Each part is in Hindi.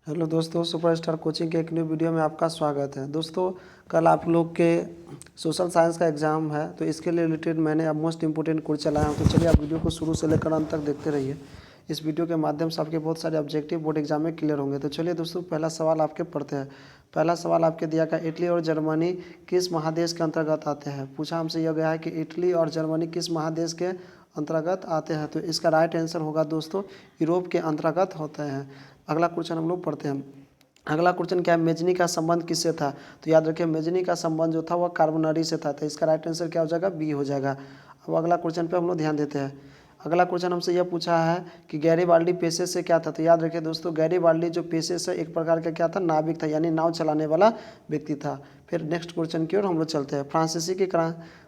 हेलो दोस्तों, सुपरस्टार कोचिंग के एक न्यू वीडियो में आपका स्वागत है। दोस्तों, कल आप लोग के सोशल साइंस का एग्ज़ाम है, तो इसके लिए रिलेटेड मैंने अब मोस्ट इंपोर्टेंट कोर्स चलाया हूँ। तो चलिए आप वीडियो को शुरू से लेकर अंत तक देखते रहिए। इस वीडियो के माध्यम से आपके बहुत सारे ऑब्जेक्टिव बोर्ड एग्जाम में क्लियर होंगे। तो चलिए दोस्तों, पहला सवाल आपके पढ़ते हैं। पहला सवाल आपके दिया गया, इटली और जर्मनी किस महादेश के अंतर्गत आते हैं। पूछा हमसे यह गया है कि इटली और जर्मनी किस महादेश के अंतर्गत आते हैं। तो इसका राइट आंसर होगा दोस्तों, यूरोप के अंतर्गत होते हैं। अगला क्वेश्चन हम लोग पढ़ते हैं। अगला क्वेश्चन क्या है, मेजनी का संबंध किससे था। तो याद रखिए, मेजनी का संबंध जो था वह कार्बोनरी से था। तो इसका राइट आंसर क्या हो जाएगा, बी हो जाएगा। अब अगला क्वेश्चन पे हम लोग ध्यान देते हैं। अगला क्वेश्चन हमसे यह पूछा है कि गैरीबाल्डी पेशे से क्या था। तो याद रखिए दोस्तों, गैरीबाल्डी जो पेशे से एक प्रकार का क्या था, नाविक था, यानी नाव चलाने वाला व्यक्ति था। फिर नेक्स्ट क्वेश्चन की ओर हम लोग चलते हैं।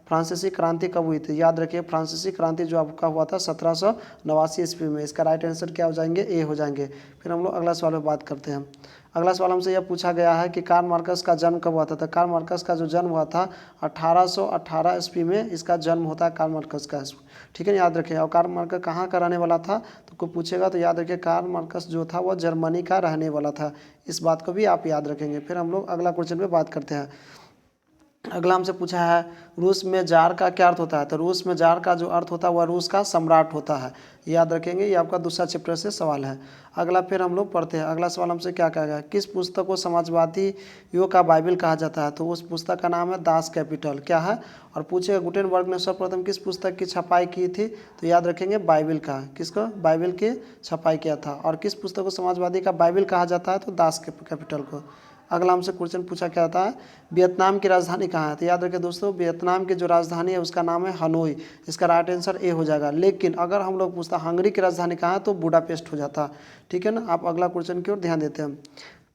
फ्रांसीसी क्रांति कब हुई थी। याद रखिए, फ्रांसीसी क्रांति जो आपका हुआ था 1789 ईस्वी में। इसका राइट आंसर क्या हो जाएंगे, ए हो जाएंगे। फिर हम लोग अगला सवाल पर बात करते हैं। अगला सवाल हमसे यह पूछा गया है कि कार्ल मार्कस का जन्म कब हुआ था। तो कार्ल मार्कस का जो जन्म हुआ था 1818 ईस्वी में इसका जन्म होता है कार्ल मार्कस का। ठीक है, याद रखें। और कार्ल मार्कस कहाँ का रहने वाला था, तो कोई पूछेगा तो याद रखिए, कार्ल मार्कस जो था वह जर्मनी का रहने वाला था। इस बात को भी आप याद रखेंगे। फिर हम लोग अगला क्वेश्चन पे बात करते हैं। अगला हमसे पूछा है, रूस में जार का क्या अर्थ होता है। तो रूस में जार का जो अर्थ होता है वह रूस का सम्राट होता है। याद रखेंगे, ये आपका दूसरा चैप्टर से सवाल है। अगला फिर हम लोग पढ़ते हैं। अगला सवाल हमसे क्या कहा गया, किस पुस्तक को समाजवादियों का बाइबिल कहा जाता है। तो उस पुस्तक का नाम है दास कैपिटल। क्या है, और पूछेगा गुटेनबर्ग ने सर्वप्रथम किस पुस्तक की छपाई की थी। तो याद रखेंगे, बाइबिल का। किसको, बाइबिल की छपाई किया था। और किस पुस्तक को समाजवादी का बाइबिल कहा जाता है, तो दास कैपिटल को। अगला हमसे क्वेश्चन पूछा क्या था, वियतनाम की राजधानी कहाँ है। तो याद रखिए दोस्तों, वियतनाम की जो राजधानी है उसका नाम है हनोई। इसका राइट आंसर ए हो जाएगा। लेकिन अगर हम लोग पूछता हंगरी की राजधानी कहाँ है, तो बुडापेस्ट हो जाता। ठीक है ना। आप अगला क्वेश्चन की ओर ध्यान देते हैं।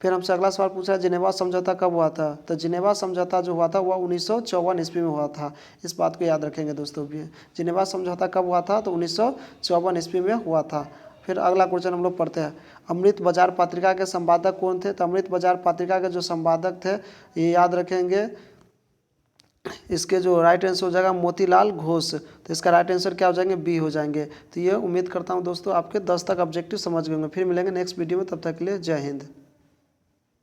फिर हमसे अगला सवाल पूछा है, जिनेवा समझौता कब हुआ था। तो जिनेवा समझौता जो हुआ था वह 1954 ईस्वी में हुआ था। इस बात को याद रखेंगे दोस्तों भी। जिनेवा समझौता कब हुआ था, तो 1954 ईस्वी में हुआ था। फिर अगला क्वेश्चन हम लोग पढ़ते हैं। अमृत बाजार पत्रिका के संपादक कौन थे। तो अमृत बाजार पत्रिका के जो संपादक थे, ये याद रखेंगे, इसके जो राइट आंसर हो जाएगा मोतीलाल घोष। तो इसका राइट आंसर क्या हो जाएंगे, बी हो जाएंगे। तो ये उम्मीद करता हूँ दोस्तों आपके 10 तक ऑब्जेक्टिव समझ गए होंगे। फिर मिलेंगे नेक्स्ट वीडियो में, तब तक के लिए जय हिंद।